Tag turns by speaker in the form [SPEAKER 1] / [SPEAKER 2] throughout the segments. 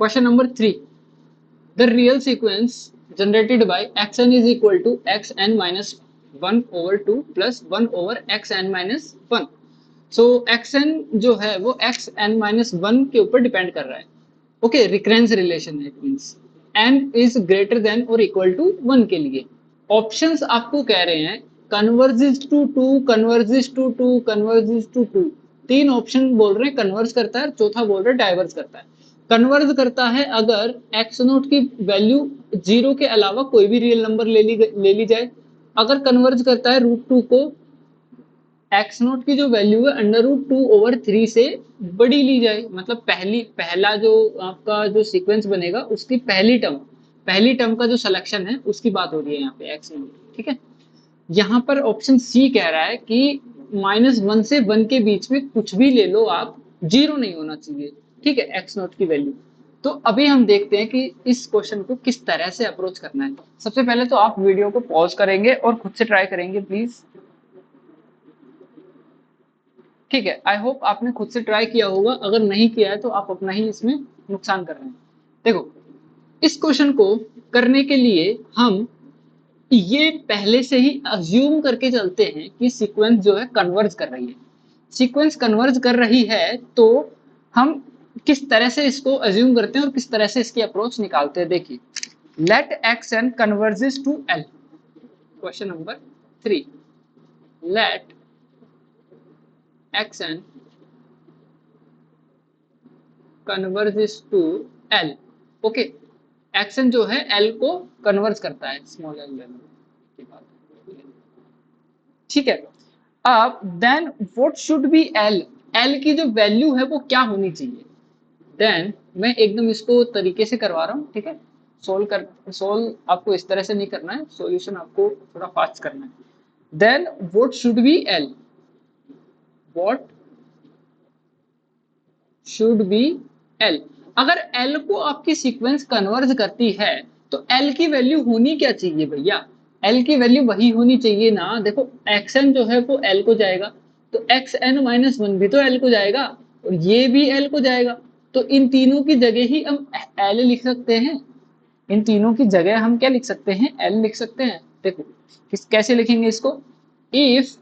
[SPEAKER 1] Question number 3, the real sequence generated by xn is equal to xn minus 1 over 2 plus 1 over xn minus 1। So xn जो है वो xn minus 1 के ऊपर depend कर रहा है। ओके, रिकरेंस रिलेशन है, it means n is greater than और इक्वल टू 1 के लिए। ऑप्शंस आपको कह रहे हैं converges to 2, converges to 2, converges to 2। तीन ऑप्शन बोल रहे हैं कन्वर्ज करता है, चौथा बोल रहे हैं डाइवर्ज करता है। कन्वर्ज करता है अगर एक्स नोट की वैल्यू जीरो के अलावा कोई भी रियल नंबर ले ली जाए। अगर कन्वर्ज करता है रूट टू को एक्स नोट की जो वैल्यू है अंडर रूट 2/3 से बड़ी ली जाए, मतलब पहला जो आपका जो सीक्वेंस बनेगा उसकी पहली टर्म का जो सिलेक्शन है उसकी बात हो रही है यहाँ पे एक्स नोट। ठीक है, यहाँ पर ऑप्शन सी कह रहा है कि -1 से 1 के बीच में कुछ भी ले लो आप, जीरो नहीं होना चाहिए। ठीक है, एक्स नोट की वैल्यू। तो अभी हम देखते हैं कि इस क्वेश्चन को किस तरह से अप्रोच करना है। सबसे पहले तो आप वीडियो को पॉज करेंगे और खुद से ट्राई करेंगे प्लीज। ठीक है, आई होप आपने खुद से ट्राई किया होगा, अगर नहीं किया है तो आप अपना ही इसमें नुकसान कर रहे हैं। देखो, इस क्वेश्चन को करने के लिए हम ये पहले से ही अज्यूम करके चलते हैं कि सीक्वेंस जो है कन्वर्ज कर रही है। सीक्वेंस कन्वर्ज कर रही है तो हम किस तरह से इसको अज्यूम करते हैं और किस तरह से इसकी अप्रोच निकालते हैं। देखिए, let x n converges to L. Question number 3, let x n converges to L. Okay, action जो है एल को कन्वर्ज करता है, स्मॉल एल की बात। ठीक है, अब then what should be L, L की जो वैल्यू है वो क्या होनी चाहिए। देन मैं एकदम इसको तरीके से करवा रहा हूँ। ठीक है, सोल्व आपको इस तरह से नहीं करना है, सॉल्यूशन आपको थोड़ा फास्ट करना है। Then what should be L, what should be L. अगर एल को आपकी सीक्वेंस कन्वर्ज करती है तो एल की वैल्यू होनी क्या चाहिए भैया, एल की वैल्यू वही होनी चाहिए ना। देखो, एक्सएन जो है वो एल को जाएगा, तो एक्स एन माइनस वन भी तो एल को जाएगा और ये भी एल को जाएगा। तो इन तीनों की जगह ही हम एल लिख सकते हैं। इन तीनों की जगह हम क्या लिख सकते हैं, एल लिख सकते हैं। देखो कैसे लिखेंगे इसको, if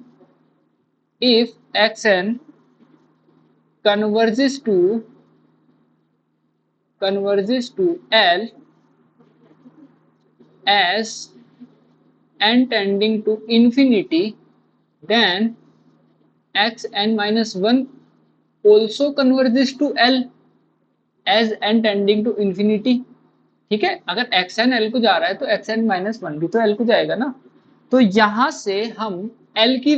[SPEAKER 1] x n converges to L as n tending to infinity, then x n minus 1 also converges to L as n tending to infinity। ठीक है, अगर एक्स एन एल को जा रहा है तो एक्स एन माइनस वन भी तो एल को जाएगा ना। तो यहां से हम एल की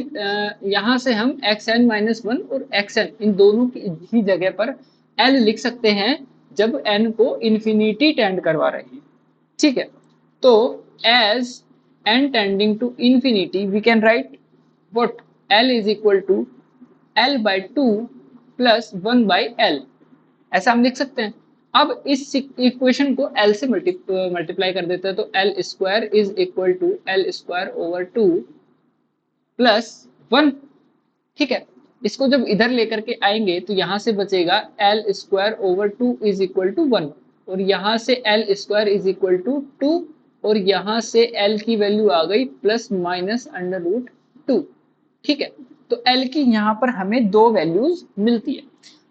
[SPEAKER 1] यहां से हम एक्स एन माइनस वन और एक्स एन इन दोनों की ही जगह पर एल लिख सकते हैं जब एन को इन्फिनिटी टेंड करवा रहे हैं। ठीक है, तो as n tending to infinity we can write what, L is equal to L by two plus one by L, ऐसा हम लिख सकते हैं। अब इस इक्वेशन को एल से मल्टीप्लाई कर देते हैं, तो L square is equal to L square over two plus one. ठीक है, इसको जब इधर लेकर के आएंगे तो यहां से बचेगा L square over two is equal to one, और यहां से L square is equal to two, और यहां से एल की वैल्यू आ गई plus minus under root two. ठीक है, तो एल की यहां पर हमें दो वैल्यूज मिलती है।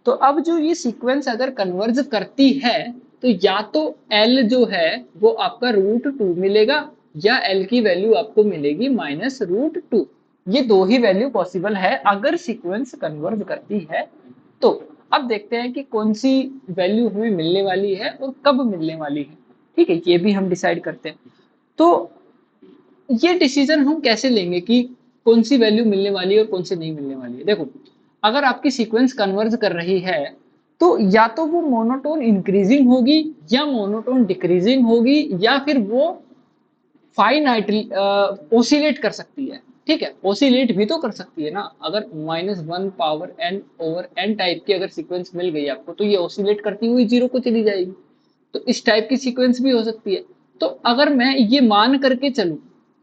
[SPEAKER 1] तो अब जो ये सीक्वेंस अगर कन्वर्ज करती है तो या तो एल जो है वो आपका रूट टू मिलेगा या एल की वैल्यू आपको मिलेगी माइनस रूट टू। ये दो ही वैल्यू पॉसिबल है अगर सीक्वेंस कन्वर्ज करती है। तो अब देखते हैं कि कौन सी वैल्यू हमें मिलने वाली है और कब मिलने वाली है। ठीक है, ये भी हम डिसाइड करते हैं। तो ये डिसीजन हम कैसे लेंगे कि कौन सी वैल्यू मिलने वाली है और कौन सी नहीं मिलने वाली है। देखो, अगर आपकी सीक्वेंस कन्वर्ज कर रही है तो या तो वो मोनोटोन इंक्रीजिंग होगी या मोनोटोन डिक्रीजिंग होगी या फिर वो फाइनाइटली ओसिलेट कर सकती है। ठीक है, ओसिलेट भी तो कर सकती है ना। अगर -1 power n over n type की अगर सीक्वेंस मिल गई आपको तो ये ओसिलेट करती हुई जीरो को चली जाएगी। तो इस टाइप की सीक्वेंस भी हो सकती है। तो अगर मैं ये मान करके चलूं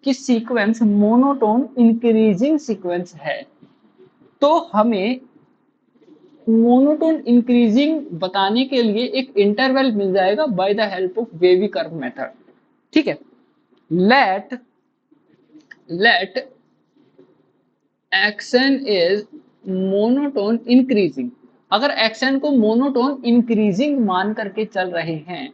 [SPEAKER 1] कि सीक्वेंस मोनोटोन इंक्रीजिंग सीक्वेंस है तो हमें मोनोटोन इंक्रीजिंग बताने के लिए एक इंटरवल मिल जाएगा by the help of wavy curve method. ठीक है, let action is monotone increasing. अगर एक्शन को मोनोटोन इंक्रीजिंग मान करके चल रहे हैं,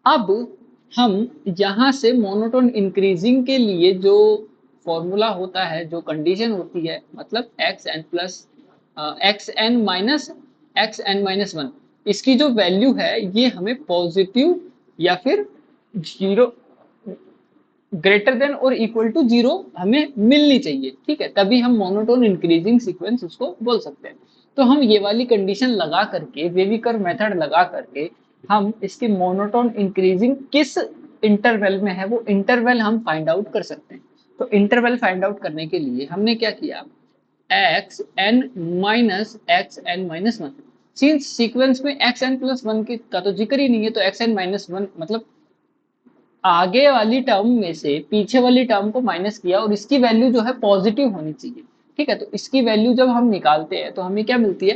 [SPEAKER 1] अब हम यहां से मोनोटोन इंक्रीजिंग के लिए जो फॉर्मूला होता है, जो कंडीशन होती है, मतलब एक्स एन माइनस वन, इसकी जो वैल्यू है ये हमें पॉजिटिव या फिर जीरो, ग्रेटर देन और इक्वल टू जीरो हमें मिलनी चाहिए। ठीक है, तभी हम मोनोटोन इंक्रीजिंग सीक्वेंस उसको बोल सकते हैं। तो हम ये वाली कंडीशन लगा करके, वेवी कर्व मेथड लगा करके, हम इसके मोनोटोन इंक्रीजिंग किस इंटरवल में है वो इंटरवल हम फाइंड आउट कर सकते हैं। तो इंटरवल फाइंड आउट करने के लिए हमने क्या किया, x n minus one, since sequence में एक्स एन प्लस वन का तो जिक्र ही नहीं है, तो एक्स एन माइनस वन मतलब आगे वाली टर्म में से पीछे वाली टर्म को माइनस किया और इसकी वैल्यू जो है पॉजिटिव होनी चाहिए। ठीक है, तो इसकी वैल्यू जब हम निकालते हैं तो हमें क्या मिलती है,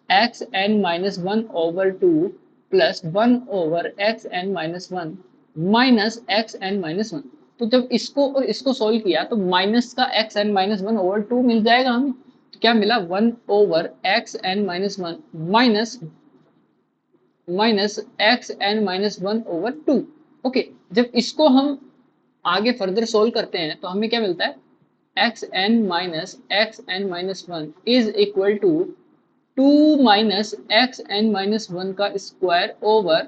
[SPEAKER 1] x n minus one over two plus one over x n minus one minus x n minus one. तो जब इसको और इसको सोल्व किया तो माइनस का x n minus one over two मिल जाएगा हमें। तो क्या मिला, one over x n minus one minus x n minus one over two. Okay, जब इसको हम आगे फर्दर सोल्व करते हैं तो हमें क्या मिलता है, x n minus one is equal to two minus x n minus one का square over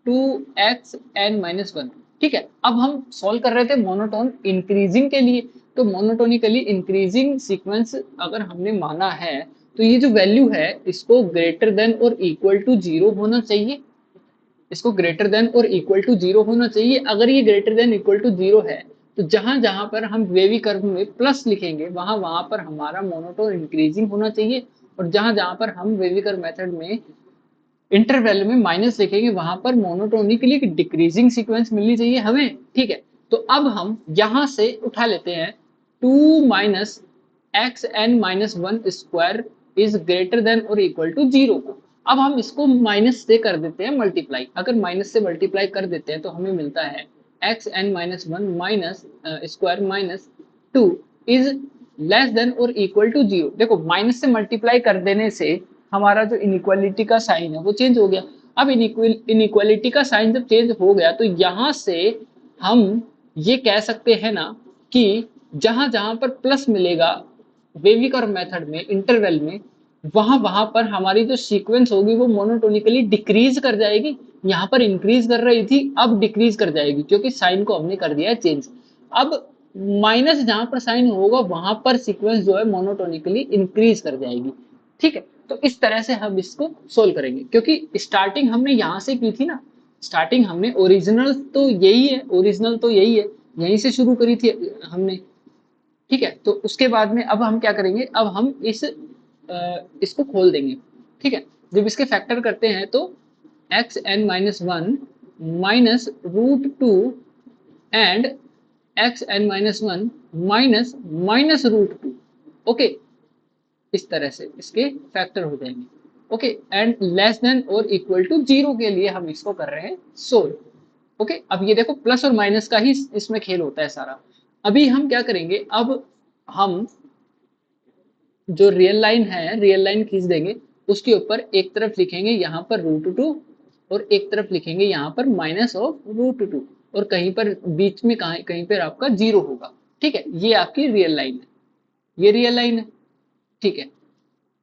[SPEAKER 1] two x n minus one. ठीक है, अब हम सॉल्व कर रहे थे मोनोटोन इंक्रीजिंग के लिए, तो मोनोटोनिकली इंक्रीजिंग सीक्वेंस अगर हमने माना है तो ये जो वैल्यू है इसको ग्रेटर देन और इक्वल टू जीरो होना चाहिए, इसको ग्रेटर देन और इक्वल टू जीरो होना चाहिए। अगर ये greater than equal to zero है तो जहां जहां पर हम वेवी कर्व में प्लस लिखेंगे वहां वहां पर हमारा मोनोटोन इंक्रीजिंग होना चाहिए, और जहां जहां पर हम वेवी कर्व मेथड में इंटरवल में माइनस लिखेंगे वहां पर मोनोटोनिकली डिक्रीजिंग सीक्वेंस मिलनी चाहिए हमें। ठीक है, तो अब हम यहां से उठा लेते हैं two minus x n minus one square is greater than और इक्वल टू जीरो को। अब हम इसको माइनस से कर देते हैं मल्टीप्लाई। अगर माइनस से मल्टीप्लाई कर देते हैं तो हमें मिलता है x n minus one minus square minus two is less than और इक्वल टू जीरो। देखो, माइनस से मल्टीप्लाई कर देने से हमारा जो इनइक्वालिटी का साइन है वो चेंज हो गया। अब इनइक्वालिटी का साइन जब चेंज हो गया तो यहां से हम ये कह सकते हैं ना कि जहां जहां पर प्लस मिलेगा वेवी कर्व मेथड में इंटरवल में, वहां वहां पर हमारी जो सीक्वेंस होगी वो मोनोटोनिकली डिक्रीज कर जाएगी। यहाँ पर इंक्रीज कर रही थी, अब डिक्रीज कर जाएगी क्योंकि साइन को हमने कर दिया है चेंज। अब माइनस जहां पर साइन होगा वहां पर सीक्वेंस जो है मोनोटोनिकली इंक्रीज कर जाएगी। ठीक है, तो इस तरह से हम इसको सोल्व करेंगे, क्योंकि स्टार्टिंग हमने यहाँ से की थी ना, स्टार्टिंग हमने ओरिजिनल तो यही है, यहीं से शुरू करी थी हमने। ठीक है, तो उसके बाद में अब हम क्या करेंगे, अब हम इसको खोल देंगे। ठीक है, जब इसके फैक्टर करते हैं तो x n minus one minus root two and x n minus one minus minus root two. Okay, इस तरह से इसके फैक्टर हो जाएंगे। ओके, एंड लेस देन और इक्वल टू जीरो के लिए हम इसको कर रहे हैं सोल्व। ओके, अब ये देखो प्लस और माइनस का ही इसमें खेल होता है सारा। अभी हम क्या करेंगे, अब हम जो रियल लाइन है, रियल लाइन खींच देंगे, उसके ऊपर एक तरफ लिखेंगे यहाँ पर रूट टू और एक तरफ लिखेंगे यहाँ पर माइनस ऑफ रूट टू, और कहीं पर बीच में कहीं पर आपका जीरो होगा। ठीक है, ये आपकी रियल लाइन है, ये रियल लाइन है। ठीक है,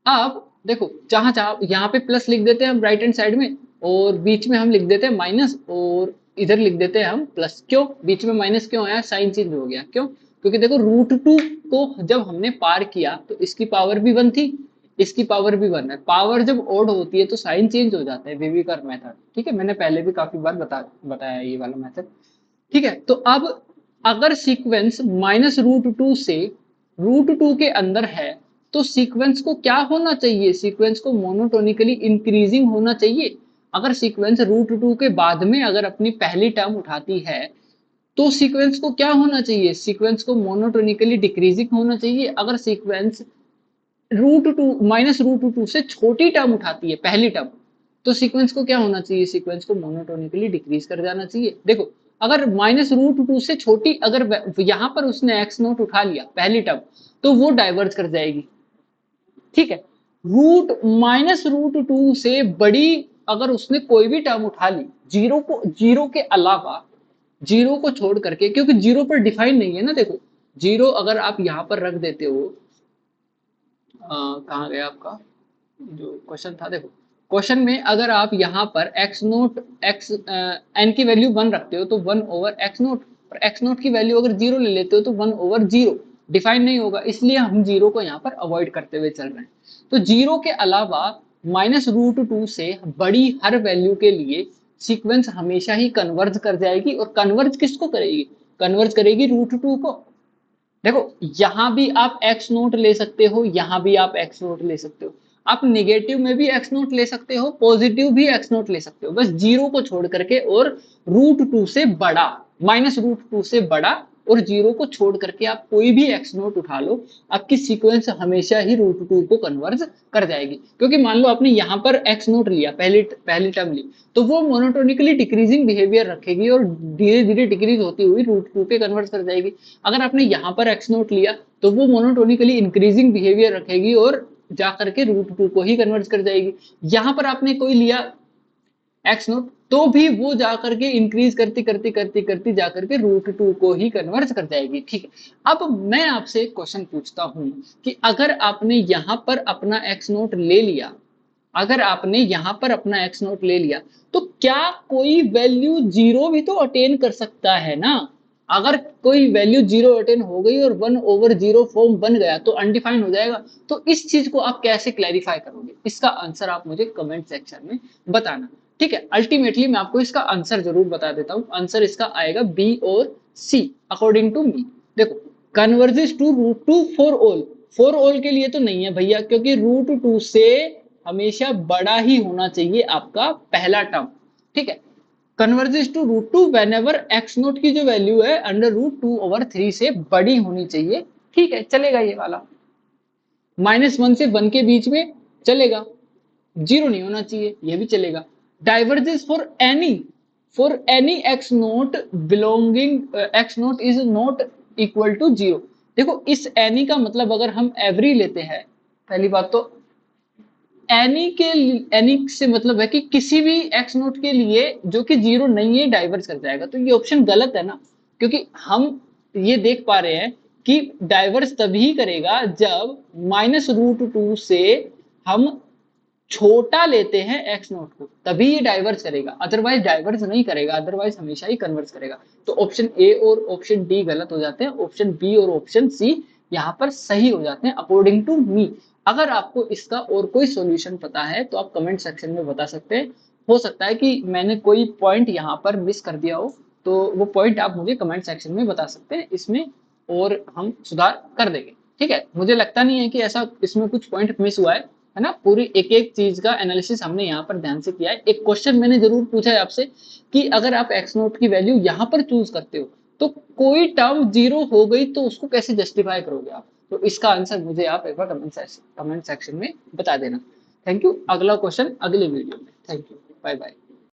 [SPEAKER 1] अब देखो जहां जहां यहाँ पे प्लस लिख देते हैं हम राइट हैंड साइड में, और बीच में हम लिख देते हैं माइनस, और इधर लिख देते हैं हम प्लस। क्यों बीच में माइनस क्यों आया, साइन चेंज हो गया। क्यों, क्योंकि देखो रूट टू को जब हमने पार किया तो इसकी पावर भी वन थी, इसकी पावर भी वन है। पावर जब ओड होती है तो साइन चेंज हो जाता है, वेवी कर्व मेथड। ठीक है, मैंने पहले भी काफी बार बताया ये वाला मेथड। ठीक है, तो अब अगर सीक्वेंस माइनस रूट टू से रूट टू के अंदर है तो सीक्वेंस को क्या होना चाहिए, सीक्वेंस को मोनोटोनिकली इंक्रीजिंग होना चाहिए। अगर सीक्वेंस रूट टू के बाद में अगर अपनी पहली टर्म उठाती है तो सीक्वेंस को क्या होना चाहिए, सीक्वेंस को मोनोटोनिकली डिक्रीजिंग होना चाहिए। अगर सीक्वेंस -√2 से छोटी टर्म उठाती है पहली टर्म, तो सीक्वेंस को क्या होना चाहिए, सीक्वेंस को मोनोटोनिकली डिक्रीज कर जाना चाहिए। देखो अगर -√2 से छोटी अगर यहां पर उसने x0 उठा लिया पहली टर्म, तो वो डाइवर्ज कर जाएगी, ठीक है। -√2 से बड़ी अगर उसने कोई भी टर्म उठा ली, जीरो के अलावा, जीरो को छोड़ करके, क्योंकि जीरो पर डिफाइन नहीं है ना, देखो जीरो अगर आप यहां पर रख देते हो, कहाँ गया आपका जो क्वेश्चन था, देखो क्वेश्चन में अगर आप यहाँ पर एक्स नोट एक्स एन की वैल्यू 1 रखते हो तो 1/x0, और x0 की वैल्यू अगर 0 ले लेते हो तो 1/0 डिफाइन नहीं होगा, इसलिए हम जीरो को यहाँ पर अवॉइड करते हुए चल रहे हैं। तो जीरो के अलावा -√2 से बड़ी हर वैल्यू के लिए सीक्वेंस हमेशा ही कन्वर्ज कर जाएगी, और कन्वर्ज किसको करेगी, कन्वर्ज करेगी √2 को। देखो यहां भी आप x0 ले सकते हो, यहां भी आप x0 ले सकते हो, आप नेगेटिव में भी x0 ले सकते हो, पॉजिटिव भी x0 ले सकते हो, बस जीरो को छोड़ करके, और √2 से बड़ा, -√2 से बड़ा और जीरो को छोड़ करके आप कोई भी x0 उठा लो, आपकी सीक्वेंस हमेशा ही √2 को कन्वर्ज कर जाएगी। क्योंकि मान लो आपने यहां पर x0 लिया, पहली टर्म ली, तो वो मोनोटोनिकली डिक्रीजिंग बिहेवियर रखेगी और धीरे धीरे डिक्रीज होती हुई √2 पे कन्वर्ट कर जाएगी। अगर आपने यहाँ पर x0 लिया तो वो मोनोटोनिकली इंक्रीजिंग बिहेवियर रखेगी और जा करके √2 को ही कन्वर्ट कर जाएगी। यहाँ पर आपने कोई लिया x0, तो भी वो जा करके इंक्रीज करती करती करती करती जा करके √2 को ही कन्वर्ट कर जाएगी, ठीक है। अब मैं आपसे एक क्वेश्चन पूछता हूं कि अगर आपने यहाँ पर अपना x0 ले लिया, अगर आपने यहां पर अपना x0 ले लिया, तो क्या कोई वैल्यू जीरो भी तो अटेन कर सकता है ना। अगर कोई वैल्यू जीरो अटेन हो गई और 1/0 फॉर्म बन गया तो अनडिफाइंड हो जाएगा। तो इस चीज को आप कैसे क्लैरिफाई करोगे, इसका आंसर आप मुझे कमेंट सेक्शन में बताना, ठीक है। अल्टीमेटली मैं आपको इसका आंसर जरूर बता देता हूं, आंसर इसका आएगा बी और सी अकॉर्डिंग टू मी। देखो कन्वर्जेस टू √2 फॉर ऑल के लिए तो नहीं है भैया, क्योंकि √2 से हमेशा बड़ा ही होना चाहिए आपका पहला टर्म, ठीक है। कन्वर्जेस टू √2 व्हेनेवर x0 की जो वैल्यू है √2/3 से बड़ी होनी चाहिए, ठीक है, चलेगा ये वाला। -1 से 1 के बीच में चलेगा, जीरो नहीं होना चाहिए, ये भी चलेगा। Diverges for any x0 belonging x0 is not equal to 0। देखो इस एनी का मतलब अगर हम एवरी लेते हैं, पहली बात तो एनी से मतलब है कि किसी भी x0 के लिए जो कि जीरो नहीं है डाइवर्ज कर जाएगा, तो ये ऑप्शन गलत है ना। क्योंकि हम ये देख पा रहे हैं कि डाइवर्ज तभी करेगा जब -√2 से हम छोटा लेते हैं x0 को, तभी ये डाइवर्ज करेगा, अदरवाइज डाइवर्ज नहीं करेगा, अदरवाइज हमेशा ही कन्वर्ज करेगा। तो ऑप्शन ए और ऑप्शन डी गलत हो जाते हैं, ऑप्शन बी और ऑप्शन सी यहाँ पर सही हो जाते हैं अकॉर्डिंग टू मी। अगर आपको इसका और कोई सॉल्यूशन पता है तो आप कमेंट सेक्शन में बता सकते हैं, हो सकता है कि मैंने कोई पॉइंट यहाँ पर मिस कर दिया हो, तो वो पॉइंट आप मुझे कमेंट सेक्शन में बता सकते हैं इसमें, और हम सुधार कर देंगे, ठीक है। मुझे लगता नहीं है कि ऐसा इसमें कुछ पॉइंट मिस हुआ है ना। पूरी एक एक चीज का एनालिसिस हमने यहाँ पर ध्यान से किया है। एक क्वेश्चन मैंने जरूर पूछा है आपसे कि अगर आप x0 की वैल्यू यहाँ पर चूज करते हो तो कोई टर्म जीरो हो गई तो उसको कैसे जस्टिफाई करोगे आप, तो इसका आंसर मुझे आप एक बार कमेंट सेक्शन में बता देना। थैंक यू, अगला क्वेश्चन अगले वीडियो में। Thank you, bye bye.